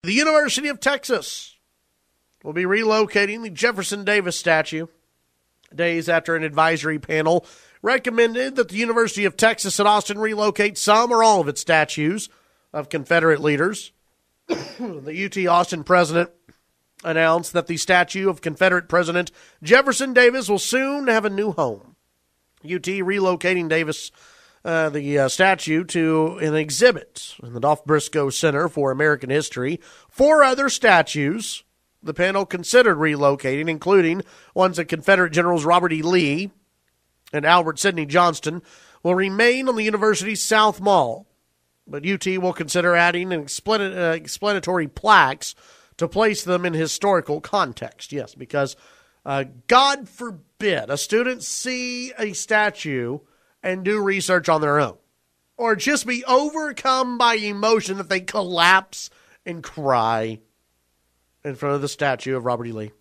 The University of Texas will be relocating the Jefferson Davis statue days after an advisory panel recommended that the University of Texas at Austin relocate some or all of its statues of Confederate leaders. The UT Austin president announced that the statue of Confederate President Jefferson Davis will soon have a new home. UT relocating Davis the statue to an exhibit in the Dolph Briscoe Center for American History. 4 other statues the panel considered relocating, including ones of Confederate Generals Robert E. Lee and Albert Sidney Johnston, will remain on the university's South Mall. But UT will consider adding explanatory plaques to place them in historical context. Yes, because God forbid a student see a statue and do research on their own, or just be overcome by emotion that they collapse and cry in front of the statue of Robert E. Lee.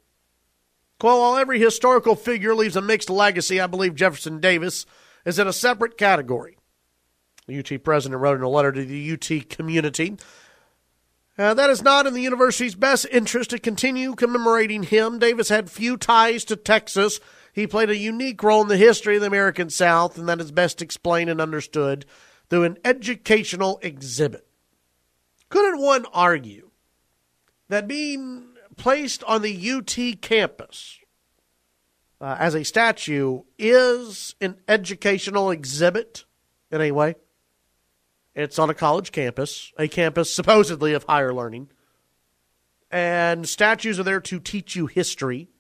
Quote, while every historical figure leaves a mixed legacy, I believe Jefferson Davis is in a separate category. The UT president wrote in a letter to the UT community. That is not in the university's best interest to continue commemorating him. Davis had few ties to Texas. He played a unique role in the history of the American South, and that is best explained and understood through an educational exhibit. Couldn't one argue that being placed on the UT campus as a statue is an educational exhibit in a way? It's on a college campus, a campus supposedly of higher learning, and statues are there to teach you history.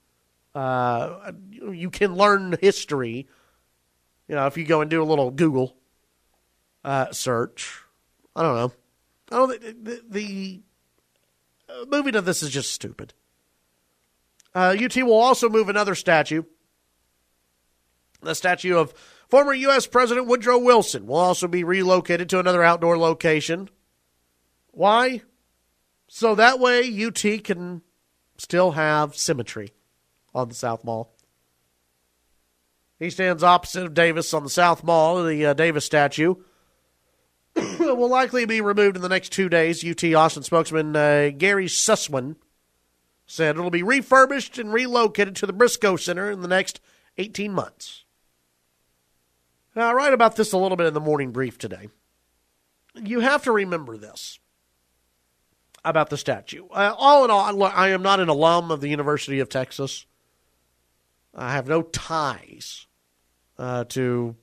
You can learn history, if you go and do a little Google search. I don't know. The moving of this is just stupid. UT will also move another statue. The statue of former U.S. President Woodrow Wilson will also be relocated to another outdoor location. Why? So that way UT can still have symmetry on the South Mall. He stands opposite of Davis on the South Mall. The Davis statue will likely be removed in the next 2 days. UT Austin spokesman Gary Sussman said it'll be refurbished and relocated to the Briscoe Center in the next 18 months. Now, I write about this a little bit in the morning brief today. You have to remember this about the statue. All in all, I am not an alum of the University of Texas. I have no ties to,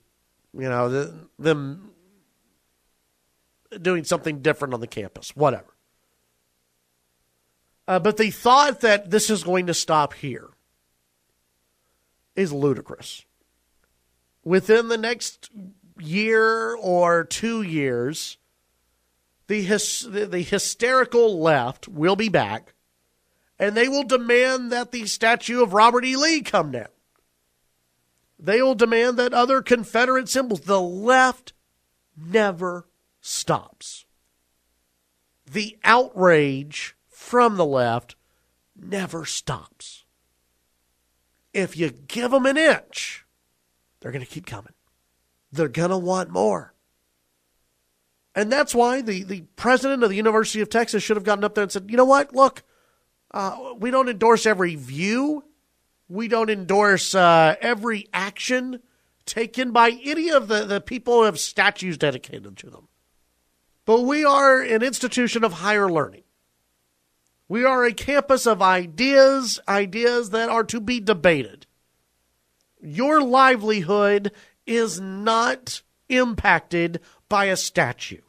them doing something different on the campus, whatever. But the thought that this is going to stop here is ludicrous. Within the next year or 2 years, the hysterical left will be back, and they will demand that the statue of Robert E. Lee come down. They will demand that other Confederate symbols. The left never stops. The outrage from the left never stops. If you give them an inch, they're going to keep coming. They're going to want more. And that's why the president of the University of Texas should have gotten up there and said, you know what, look, we don't endorse every view. We don't endorse every action taken by any of the people who have statues dedicated to them. But we are an institution of higher learning. We are a campus of ideas that are to be debated. Your livelihood is not impacted by a statue.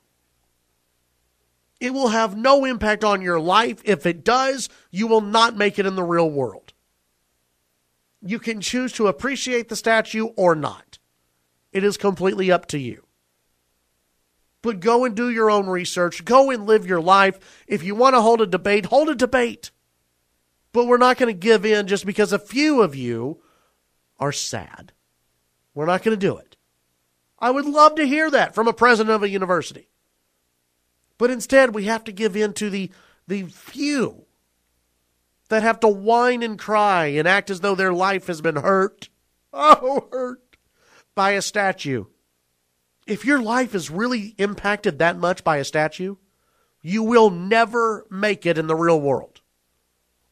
It will have no impact on your life. If it does, you will not make it in the real world. You can choose to appreciate the statue or not. It is completely up to you. But go and do your own research. Go and live your life. If you want to hold a debate, hold a debate. But we're not going to give in just because a few of you are sad. We're not going to do it. I would love to hear that from a president of a university. But instead, we have to give in to the few that have to whine and cry and act as though their life has been hurt by a statue. If your life is really impacted that much by a statue, you will never make it in the real world.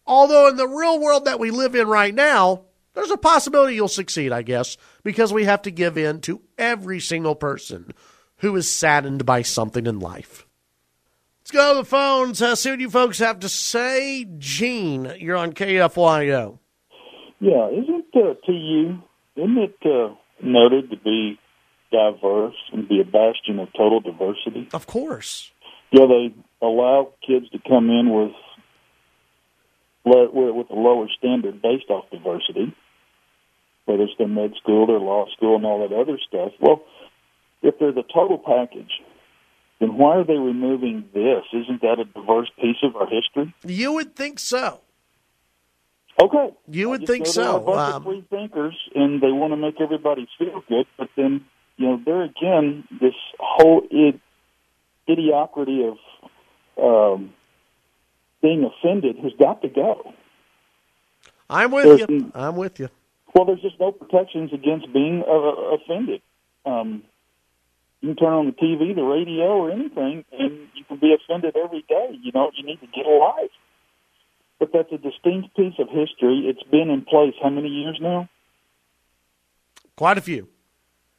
Although in the real world that we live in right now, there's a possibility you'll succeed, I guess, because we have to give in to every single person who is saddened by something in life. Let's go to the phones. See what you folks have to say. Gene, you're on KFYO. Yeah, isn't it noted to be diverse and be a bastion of total diversity? Of course. Yeah, they allow kids to come in with a lower standard based off diversity, whether it's their med school, their law school, and all that other stuff. Well, if they're the total package, then why are they removing this? Isn't that a diverse piece of our history? You would think so. Okay. You would think so. There are a bunch of free thinkers, and they want to make everybody feel good, but then, there again, this whole idiocracy of being offended has got to go. I'm with you. Well, there's just no protections against being offended. You can turn on the TV, the radio, or anything, and you can be offended every day. You need to get a life. But that's a distinct piece of history. It's been in place how many years now? Quite a few.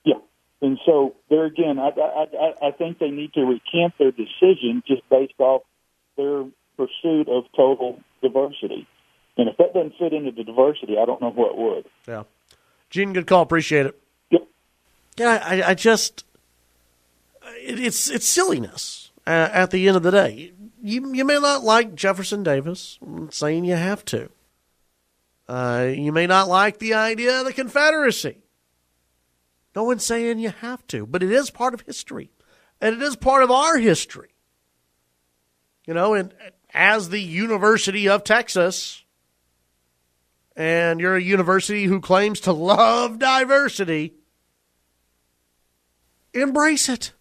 Yeah. And so, there again, I think they need to recant their decision just based off their pursuit of total diversity. And if that doesn't fit into the diversity, I don't know what would. Yeah. Gene, good call. Appreciate it. Yep. Yeah, I just... It's silliness at the end of the day. You may not like Jefferson Davis. I'm not saying you have to. You may not like the idea of the Confederacy. No one's saying you have to, but it is part of history. And it is part of our history. And as the University of Texas, and you're a university who claims to love diversity, embrace it.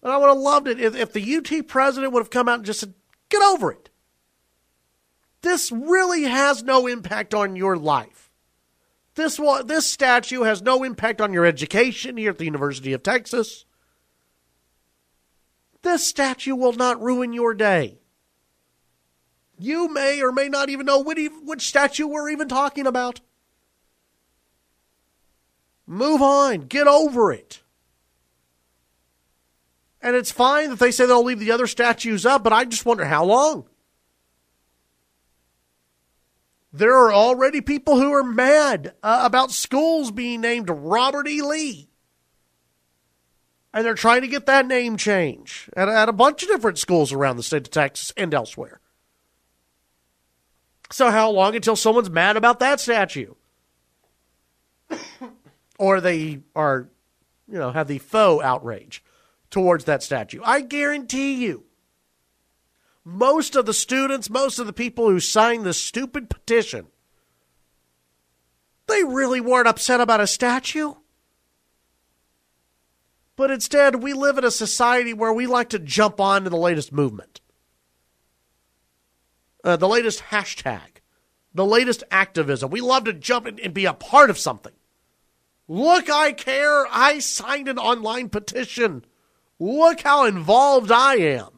And I would have loved it if the UT president would have come out and just said, get over it. This really has no impact on your life. This statue has no impact on your education here at the University of Texas. This statue will not ruin your day. You may or may not even know which statue we're even talking about. Move on. Get over it. And it's fine that they say they'll leave the other statues up, but I just wonder how long. There are already people who are mad about schools being named Robert E. Lee. And they're trying to get that name change at a bunch of different schools around the state of Texas and elsewhere. So how long until someone's mad about that statue? Or they are, have the faux outrage towards that statue. I guarantee you, most of the students, most of the people who signed this stupid petition, they really weren't upset about a statue. But instead, we live in a society where we like to jump on to the latest movement. The latest hashtag. The latest activism. We love to jump in and be a part of something. Look, I care. I signed an online petition. Look how involved I am.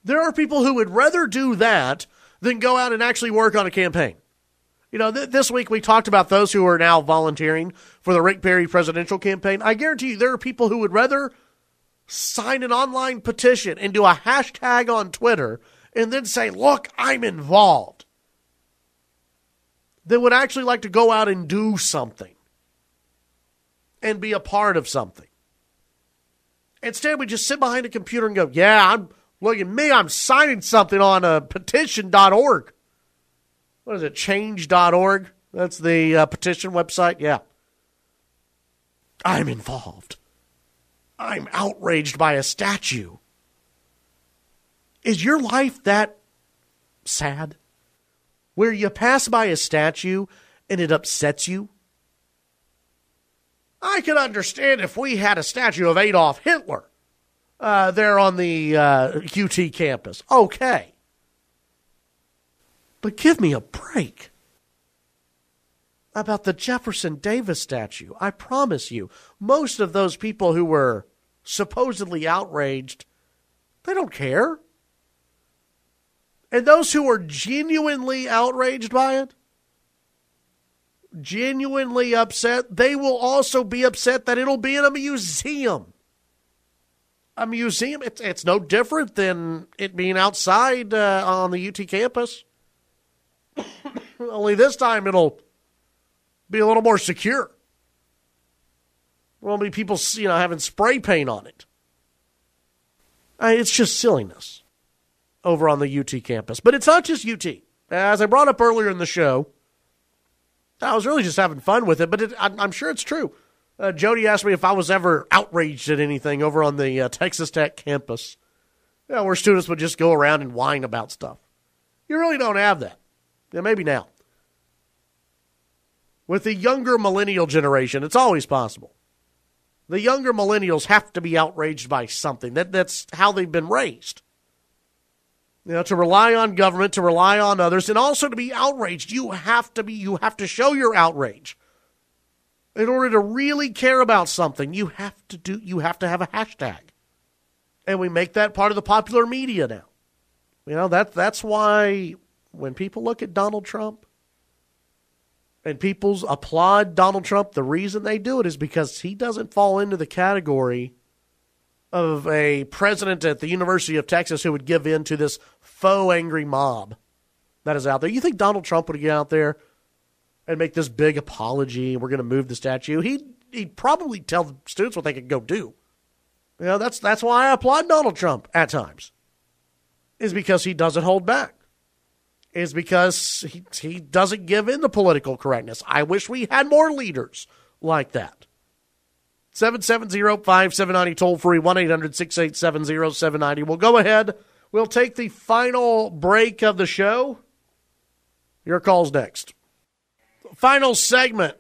There are people who would rather do that than go out and actually work on a campaign. This week we talked about those who are now volunteering for the Rick Perry presidential campaign. I guarantee you there are people who would rather sign an online petition and do a hashtag on Twitter and then say, look, I'm involved, than would actually like to go out and do something and be a part of something. Instead, we just sit behind a computer and go, look at me, I'm signing something on a petition.org. What is it, change.org? That's the petition website? Yeah. I'm involved. I'm outraged by a statue. Is your life that sad? Where you pass by a statue and it upsets you? I could understand if we had a statue of Adolf Hitler there on the UT campus. Okay. But give me a break about the Jefferson Davis statue. I promise you, most of those people who were supposedly outraged They don't care. And those who are genuinely outraged by it, genuinely upset, they will also be upset that it'll be in a museum. A museum, it's no different than it being outside on the UT campus. Only this time it'll be a little more secure. There won't be people, having spray paint on it. It's just silliness over on the UT campus. But it's not just UT. As I brought up earlier in the show, I was really just having fun with it, but I'm sure it's true. Jody asked me if I was ever outraged at anything over on the Texas Tech campus, where students would just go around and whine about stuff. You really don't have that. Yeah, maybe now. With the younger millennial generation, it's always possible. The younger millennials have to be outraged by something. That's how they've been raised. To rely on government, to rely on others, and also to be outraged. You have to show your outrage. In order to really care about something, you have to have a hashtag. And we make that part of the popular media now. That's why when people look at Donald Trump and people applaud Donald Trump, the reason they do it is because he doesn't fall into the category of a president at the University of Texas who would give in to this faux angry mob that is out there. You think Donald Trump would get out there and make this big apology, we're going to move the statue? He'd probably tell the students what they could go do. That's why I applaud Donald Trump at times, is because he doesn't hold back. Is because he doesn't give in to political correctness. I wish we had more leaders like that. 770-5790, toll-free, 1-800-687-0790. We'll go ahead. We'll take the final break of the show. Your call's next. Final segment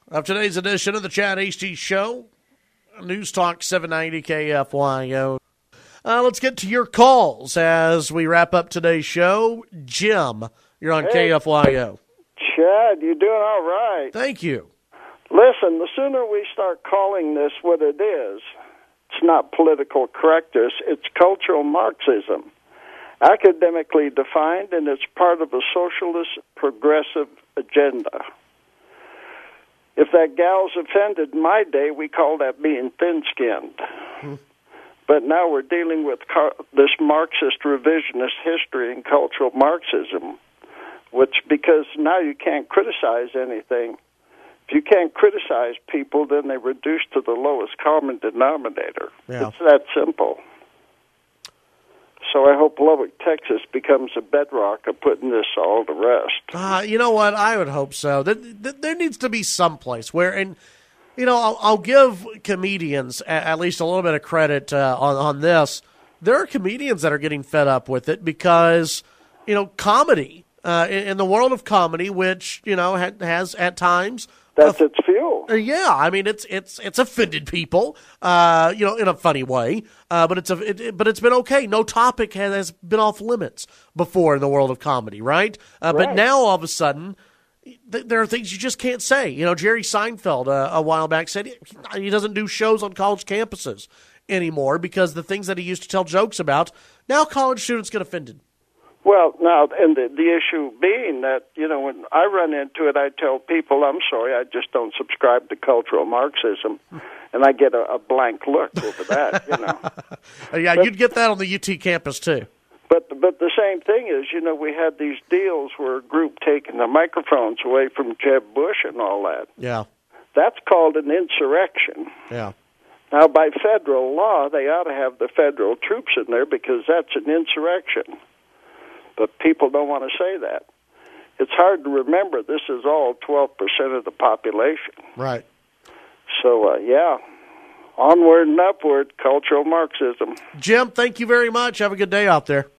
of today's edition of the Chad Hasty Show. News Talk 790 KFYO. Let's get to your calls as we wrap up today's show. Jim, you're on KFYO. Chad, you're doing all right. Thank you. Listen, the sooner we start calling this what it is, it's not political correctness, it's cultural Marxism. Academically defined, and it's part of a socialist progressive agenda. If that gal's offended in my day, we call that being thin-skinned. But now we're dealing with this Marxist revisionist history and cultural Marxism, because now you can't criticize anything. If you can't criticize people, then they reduce to the lowest common denominator. Yeah. It's that simple. So I hope Lubbock, Texas becomes a bedrock of putting this all to rest. You know what? I would hope so. There needs to be some place where, and I'll give comedians at least a little bit of credit on this. There are comedians that are getting fed up with it because, comedy, in the world of comedy, which, has at times... That's its fuel. Yeah, I mean it's offended people, in a funny way. But it's been okay. No topic has been off limits before in the world of comedy, right? But now all of a sudden, there are things you just can't say. Jerry Seinfeld a while back said he doesn't do shows on college campuses anymore because the things that he used to tell jokes about, now college students get offended. Well, now, and the issue being that, when I run into it, I tell people, I'm sorry, I just don't subscribe to cultural Marxism, and I get a blank look over that, Yeah, but you'd get that on the UT campus, too. But the same thing is, we had these deals where a group taking the microphones away from Jeb Bush and all that. Yeah. That's called an insurrection. Yeah. Now, by federal law, they ought to have the federal troops in there because that's an insurrection. But people don't want to say that. It's hard to remember this is all 12% of the population. Right. So, onward and upward, cultural Marxism. Jim, thank you very much. Have a good day out there.